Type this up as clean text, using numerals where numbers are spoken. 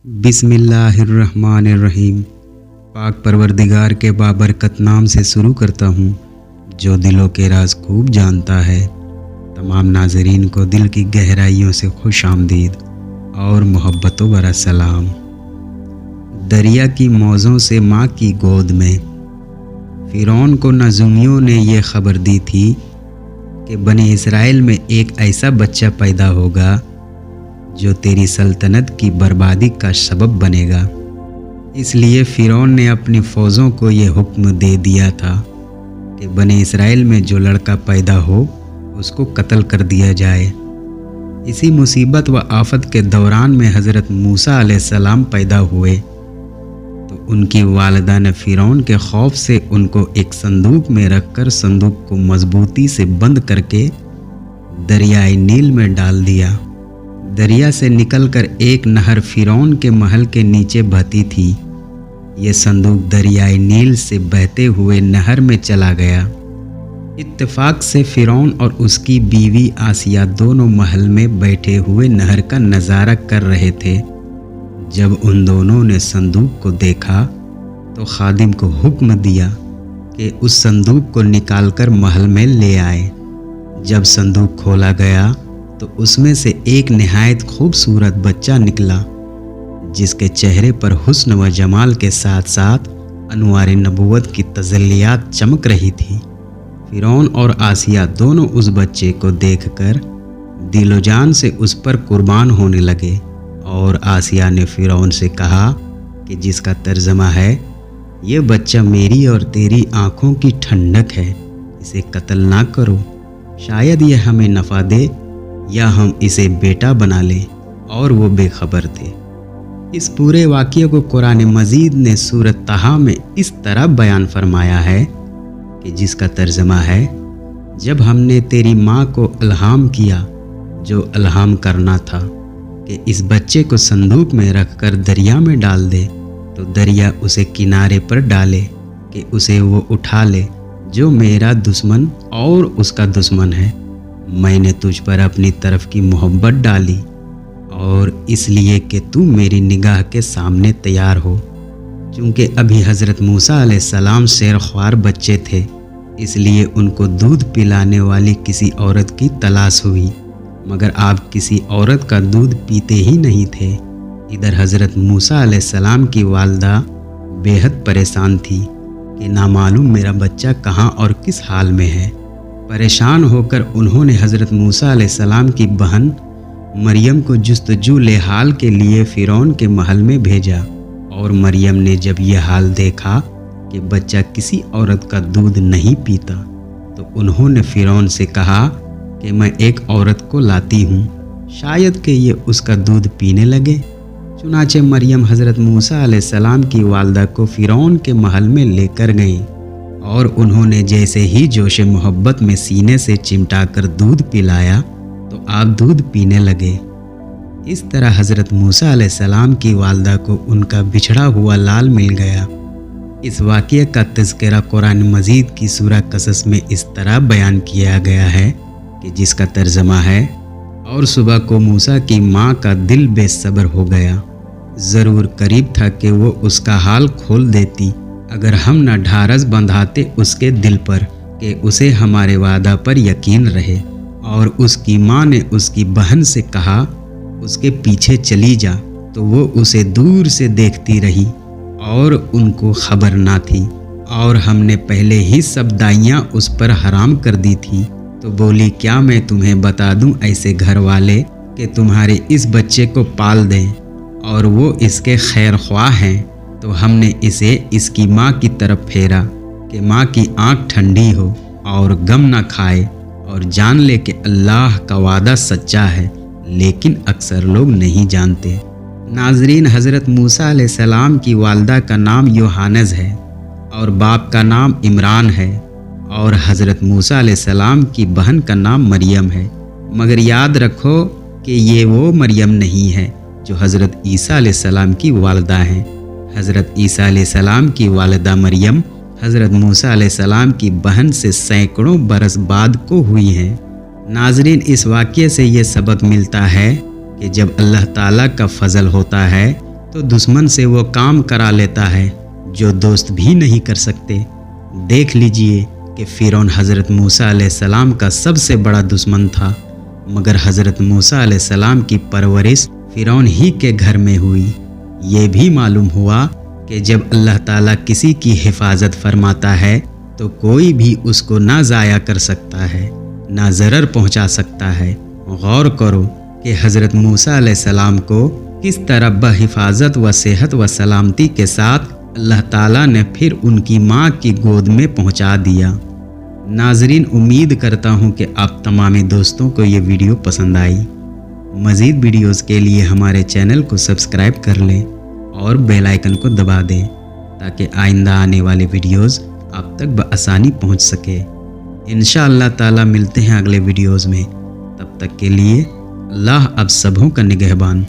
बिस्मिल्लाहिर्रहमानिर्रहीम। पाक परवरदिगार के बाबरकत नाम से शुरू करता हूँ जो दिलों के राज खूब जानता है। तमाम नाज़रीन को दिल की गहराइयों से खुश आमदीद और मोहब्बतों भरा सलाम। दरिया की मौजों से माँ की गोद में फ़िरौन को नज़ुमियों ने ये खबर दी थी कि बनी इसराइल में एक ऐसा बच्चा पैदा होगा जो तेरी सल्तनत की बर्बादी का सबब बनेगा। इसलिए फ़िरौन ने अपनी फ़ौजों को ये हुक्म दे दिया था कि बनी इसराइल में जो लड़का पैदा हो उसको कत्ल कर दिया जाए। इसी मुसीबत व आफत के दौरान में हज़रत मूसा अलैहिस्सलाम पैदा हुए तो उनकी वालिदा ने फ़िरौन के खौफ से उनको एक संदूक में रखकर संदूक को मजबूती से बंद करके दरियाए नील में डाल दिया। दरिया से निकलकर एक नहर फ़िरौन के महल के नीचे बहती थी। ये संदूक दरियाए नील से बहते हुए नहर में चला गया। इत्तेफाक से फ़िरौन और उसकी बीवी आसिया दोनों महल में बैठे हुए नहर का नज़ारा कर रहे थे। जब उन दोनों ने संदूक को देखा तो खादिम को हुक्म दिया कि उस संदूक को निकालकर महल में ले आए। जब संदूक खोला गया तो उसमें से एक निहायत खूबसूरत बच्चा निकला जिसके चेहरे पर हुस्न व जमाल के साथ साथ अनवार नबूवत की तजल्लियात चमक रही थी। फ़िरौन और आसिया दोनों उस बच्चे को देखकर दिलो जान से उस पर कुर्बान होने लगे और आसिया ने फ़िरौन से कहा कि जिसका तर्जमा है, ये बच्चा मेरी और तेरी आँखों की ठंडक है, इसे कत्ल ना करो, शायद ये हमें नफ़ा दे या हम इसे बेटा बना लें। और वो बेखबर थे। इस पूरे वाक़ये को कुरान मजीद ने सूरत तहा में इस तरह बयान फरमाया है कि जिसका तर्जमा है, जब हमने तेरी माँ को अल्हाम किया जो अल्हाम करना था कि इस बच्चे को संदूक में रखकर दरिया में डाल दे तो दरिया उसे किनारे पर डाले कि उसे वो उठा ले जो मेरा दुश्मन और उसका दुश्मन है। मैंने तुझ पर अपनी तरफ की मोहब्बत डाली और इसलिए कि तू मेरी निगाह के सामने तैयार हो। चूँकि अभी हज़रत मूसा अलैहिस्सलाम शेरख्वार बच्चे थे, इसलिए उनको दूध पिलाने वाली किसी औरत की तलाश हुई, मगर आप किसी औरत का दूध पीते ही नहीं थे। इधर हज़रत मूसा अलैहिस्सलाम की वालिदा बेहद परेशान थी कि नामालूम मेरा बच्चा कहाँ और किस हाल में है। परेशान होकर उन्होंने हज़रत मूसा अलैहिस्सलाम की बहन मरियम को जुस्तजू लेहाल के लिए फ़िरौन के महल में भेजा और मरियम ने जब यह हाल देखा कि बच्चा किसी औरत का दूध नहीं पीता तो उन्होंने फ़िरौन से कहा कि मैं एक औरत को लाती हूँ, शायद कि ये उसका दूध पीने लगे। चुनाचे मरियम हज़रत मूसा अलैहिस्सलाम की वालिदा को फ़िरौन के महल में लेकर गईं और उन्होंने जैसे ही जोश मोहब्बत में सीने से चिमटाकर दूध पिलाया तो आप दूध पीने लगे। इस तरह हज़रत मूसा अलैहिस्सलाम की वालिदा को उनका बिछड़ा हुआ लाल मिल गया। इस वाक़ये का तज़किरा कुरान मजीद की सूरह कसस में इस तरह बयान किया गया है कि जिसका तर्जमा है, और सुबह को मूसा की माँ का दिल बेसब्र हो गया। ज़रूर करीब था कि वो उसका हाल खोल देती अगर हम न ढारस बंधाते उसके दिल पर कि उसे हमारे वादा पर यकीन रहे। और उसकी माँ ने उसकी बहन से कहा उसके पीछे चली जा, तो वो उसे दूर से देखती रही और उनको खबर ना थी। और हमने पहले ही सब दाइयाँ उस पर हराम कर दी थी। तो बोली, क्या मैं तुम्हें बता दूँ ऐसे घर वाले कि तुम्हारे इस बच्चे को पाल दें और वो इसके खैर ख्वाह हैं। तो हमने इसे इसकी माँ की तरफ फेरा कि माँ की आँख ठंडी हो और गम ना खाए और जान ले कि अल्लाह का वादा सच्चा है, लेकिन अक्सर लोग नहीं जानते। नाजरीन, हज़रत मूसा अलैहिस्सलाम की वालिदा का नाम योहानज़ है और बाप का नाम इमरान है और हज़रत मूसा अलैहिस्सलाम की बहन का नाम मरियम है। मगर याद रखो कि ये वो मरियम नहीं है जो हज़रत ईसा अलैहिस्सलाम की वालिदा हैं। हज़रत ईसा अलैहिस्सलाम की वालिदा मरियम हज़रत मूसा अलैहिस्सलाम की बहन से सैकड़ों बरस बाद को हुई हैं। नाजरीन, इस वाक़ये से ये सबक मिलता है कि जब अल्लाह ताला का फ़ज़ल होता है तो दुश्मन से वो काम करा लेता है जो दोस्त भी नहीं कर सकते। देख लीजिए कि फ़िरौन हज़रत मूसा अलैहिस्सलाम का सबसे बड़ा दुश्मन था, मगर हज़रत मूसा अलैहिस्सलाम की परवरिश फ़िरौन ही के घर में हुई। ये भी मालूम हुआ कि जब अल्लाह ताला किसी की हिफाजत फरमाता है तो कोई भी उसको ना ज़ाया कर सकता है, ना ज़रर पहुंचा सकता है। गौर करो कि हज़रत मूसा अलैहिस्सलाम को किस तरह बहिफाजत व सेहत व सलामती के साथ अल्लाह ताला ने फिर उनकी माँ की गोद में पहुंचा दिया। नाजरीन, उम्मीद करता हूं कि आप तमाम दोस्तों को ये वीडियो पसंद आई। मज़ीद वीडियोस के लिए हमारे चैनल को सब्सक्राइब कर लें और बेल आइकन को दबा दें ताकि आइंदा आने वाले वीडियोस आप तक बआसानी पहुंच सके। इंशाअल्लाह ताला मिलते हैं अगले वीडियोस में। तब तक के लिए अल्लाह आप सबों का निगहबान।